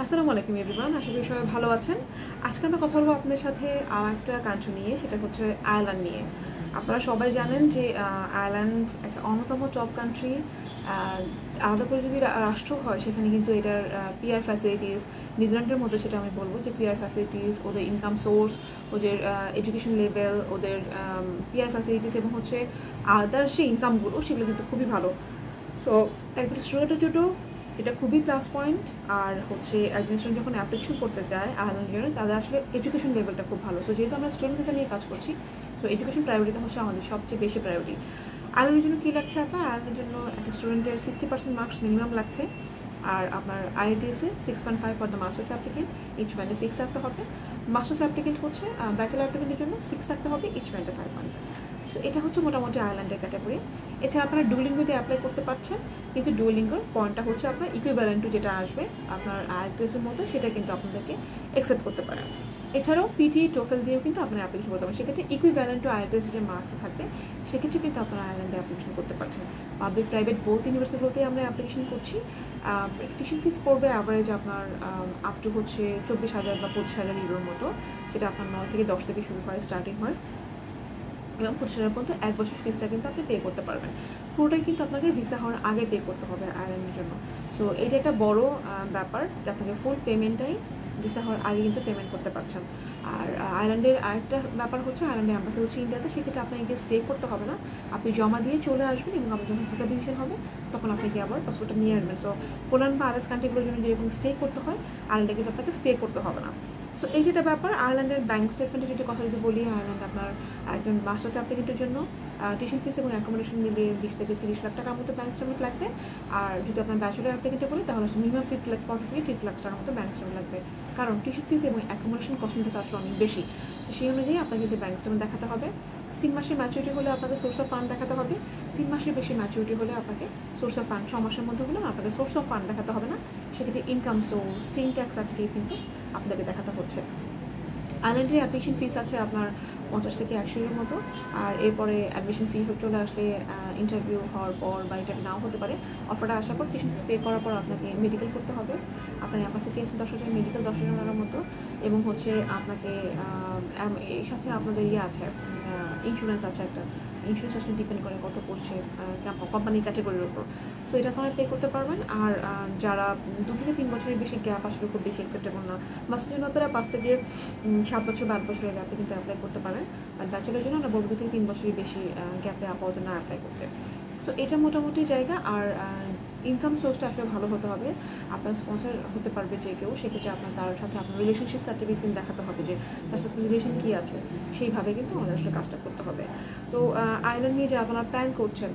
আসসালামু আলাইকুম এভরিওয়ান, আশা করি সবাই ভালো আছেন। আজকে আমরা কথা বলবো আপনাদের সাথে আর একটা কান্ট্রি নিয়ে, সেটা হচ্ছে আয়ারল্যান্ড নিয়ে। আপনারা সবাই জানেন যে আয়ারল্যান্ড একটা অন্যতম টপ কান্ট্রি। আলাদা করে যদি রাষ্ট্র হয় সেখানে কিন্তু এটার পিআর ফ্যাসিলিটিস নিউজিল্যান্ডের মধ্যে, সেটা আমি বলবো যে পিআর ফ্যাসিলিটিস, ওদের ইনকাম সোর্স, ওদের এডুকেশন লেভেল, ওদের পিআর ফ্যাসিলিটিস এবং হচ্ছে আদার যে ইনকামগুলো সেগুলো কিন্তু খুবই ভালো। সো একদম স্টুডেন্টের জন্য এটা খুবই প্লাস পয়েন্ট। আর হচ্ছে একজন স্টুডেন্ট যখন অ্যাপ্লিকেশন করতে যায় আয়ারল্যান্ডের জন্য, তাদের আসলে এডুকেশন লেভেলটা খুব ভালো। সো যেহেতু আমরা স্টুডেন্ট ভিসা নিয়ে কাজ করছি, সো এডুকেশন প্রায়োরিটিটা হচ্ছে আমাদের সবচেয়ে বেশি প্রায়োরিটি। আয়ারল্যান্ডের জন্য কী লাগছে আপনার? আয়ারল্যান্ডের জন্য একটা স্টুডেন্টের 60% মার্কস মিনিমাম লাগছে। আর আপনার আইআইটিএসে 6.5 for the masters applicant, each ব্যান্ডে 6 থাকতে হবে। মাস্টার্স অ্যাপ্লিকেন্ট হচ্ছে ব্যাচেলার অ্যাপ্লিকেন্টের জন্য 6 থাকতে হবে, ইচ ব্যান্ডে 5.5। সো এটা হচ্ছে মোটামুটি আয়ারল্যান্ডের ক্যাটাগরি। এছাড়া আপনারা ডুওলিঙ্গোতে অ্যাপ্লাই করতে পারছেন, কিন্তু ডুওলিঙ্গোর পয়েন্টটা হচ্ছে আপনার ইকুইভ্যালেন্ট টু যেটা আসবে আপনার আইএলটিএসের মতো, সেটা কিন্তু আপনাদেরকে অ্যাকসেপ্ট করতে পারেন। এছাড়াও পিটি টোফেল দিয়েও কিন্তু আপনারা অ্যাপ্লিকেশন করতে পারেন, সেক্ষেত্রে ইকুইভ্যালেন্ট টু আইএলটিএস যে মার্কস থাকবে সেক্ষেত্রে কিন্তু আপনারা আয়ারল্যান্ডে অ্যাপ্লিকেশন করতে পারছেন। পাবলিক প্রাইভেট বোথ ইউনিভার্সিটিগুলোতেই আমরা অ্যাপ্লিকেশন করছি। টিউশন ফিস পড়বে অ্যাভারেজ আপনার আপ টু হচ্ছে 24,000 বা 25,000 ইউরোর মতো। সেটা আপনার 9 থেকে 10 থেকে শুরু হয়, স্টার্টিং হয়, এবং 25,000 পর্যন্ত 1 বছর ফিসটা কিন্তু আপনি পে করতে পারবেন। পুরোটাই কিন্তু আপনাকে ভিসা হওয়ার আগে পে করতে হবে আয়ারল্যান্ডের জন্য। সো এটা একটা বড় ব্যাপার যে আপনাকে ফুল পেমেন্টটাই ভিসা হওয়ার আগে কিন্তু পেমেন্ট করতে পারছেন। আর আয়ারল্যান্ডের আরেকটা ব্যাপার হচ্ছে, আয়ারল্যান্ডের অ্যাম্বাসি হচ্ছে ইন্ডিয়াতে, সেক্ষেত্রে আপনাকে গিয়ে স্টে করতে হবে না, আপনি জমা দিয়ে চলে আসবেন এবং আপনার যখন ভিসা ডিসিশন হবে তখন আপনি গিয়ে আবার পাসপোর্টটা নিয়ে আসবেন। সো পোল্যান্ড বা আদার্স কান্ট্রিগুলোর জন্য যেরকম স্টে করতে হয়, আয়ারল্যান্ডে কিন্তু আপনাকে স্টে করতে হবে না। সো এই যেটা ব্যাপার, আয়ারল্যান্ডের ব্যাঙ্ক স্টেটমেন্টের যদি কথা যদি বলি, আয়ারল্যান্ড আপনার একজন মাস্টার্স অ্যাপ্লিকেন্টের জন্য টিউশন ফিস এবং অ্যাকোমোডেশন মিলিয়ে 20 থেকে 30 লাখ টাকার মতো ব্যাঙ্ক স্টেটমেন্ট লাগবে। আর যদি আপনার ব্যাচেলর অ্যাপ্লিকেন্টে বলি তাহলে মিনিমাম 40 থেকে 50 লাখ টাকার মতো ব্যাঙ্ক স্টেটমেন্ট লাগবে, কারণ টিউশন ফিস এবং অ্যাকোমোডেশন কস্ট তো আসলে অনেক বেশি। তো সেই অনুযায়ী আপনাকে কিন্তু ব্যাঙ্ক স্টেটমেন্ট দেখাতে হবে। 3 মাসের ম্যাচুরিটি হলে আপনাকে সোর্স অফ ফান্ড দেখাতে হবে। 3 মাসের বেশি ম্যাচুরিটি হলে আপনাকে সোর্স অফ ফান্ড, 6 মাসের মধ্যে হলে আপনাকে সোর্স অফ ফান্ড দেখাতে হবে না, সেক্ষেত্রে ইনকাম সোর্স, স্টিং ট্যাক্স সার্টিফিকেট কিন্তু আপনাদেরকে দেখাতে হচ্ছে। আয়ারল্যান্ডের অ্যাপ্লিকেশন ফিস আছে আপনার 50 থেকে 100 মতো। আর এরপরে অ্যাডমিশন ফি চলে আসলে ইন্টারভিউ হওয়ার পর বা ইন্টারভিউ নাও হতে পারে, অফারটা আসার পর টিউশন ফিস পে করার পর আপনাকে মেডিকেল করতে হবে। আপনার অ্যাম্বাসি ফি আছে 10,000, মেডিকেল 10,000 টাকার মতো, এবং হচ্ছে আপনাকে এর সাথে আপনাদের আছে ইন্স্যুরেন্স আছে একটা। ইন্স্যুরেন্স আসলে ডিপেন্ড করে কত পড়ছে কোম্পানির ক্যাটাগরির উপর। সো এটা আপনারা পে করতে পারবেন। আর যারা 2 থেকে 3 বছরের বেশি গ্যাপ আসলে খুব বেশি অ্যাকসেপ্টেবল না, মাস্টার জন্য আপনারা 5 থেকে 7 বছর বা 8 বছরের গ্যাপে কিন্তু অ্যাপ্লাই করতে পারেন। আর ব্যাচেলার জন্য আমরা বলবো 2 থেকে 3 বছরের বেশি গ্যাপে আপাতত না অ্যাপ্লাই করতে। সো এটা মোটামুটি জায়গা। আর ইনকাম সোর্সটা আসলে ভালো হতে হবে। আপনার স্পন্সর হতে পারবে যে কেউ, সেক্ষেত্রে আপনার তার সাথে আপনার রিলেশনশিপ সার্টিফিকেট দেখাতে হবে যে তার সাথে রিলেশন কী আছে, সেইভাবে কিন্তু আমাদের আসলে কাজটা করতে হবে। তো আয়ারল্যান্ড নিয়ে যে আপনারা প্ল্যান করছেন,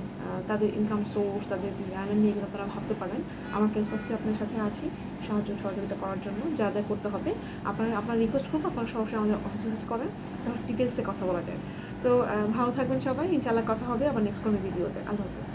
তাদের ইনকাম সোর্স, তাদের আয়ারল্যান্ড নিয়ে কিন্তু আপনারা ভাবতে পারেন। আমার ফ্রেন্ডস কাছে আপনার সাথে আছি সহযোগিতা করার জন্য। যা যা করতে হবে আপনার রিকোয়েস্ট করবো, আপনারা সরাসরি আমাদের অফিসে ভিজিট করেন, তাহলে ডিটেলসে কথা বলা যায়। সো ভালো থাকবেন সবাই, ইনশাআল্লাহ কথা হবে আবার নেক্সট কোনো ভিডিওতে। আল্লাহ হাফিজ।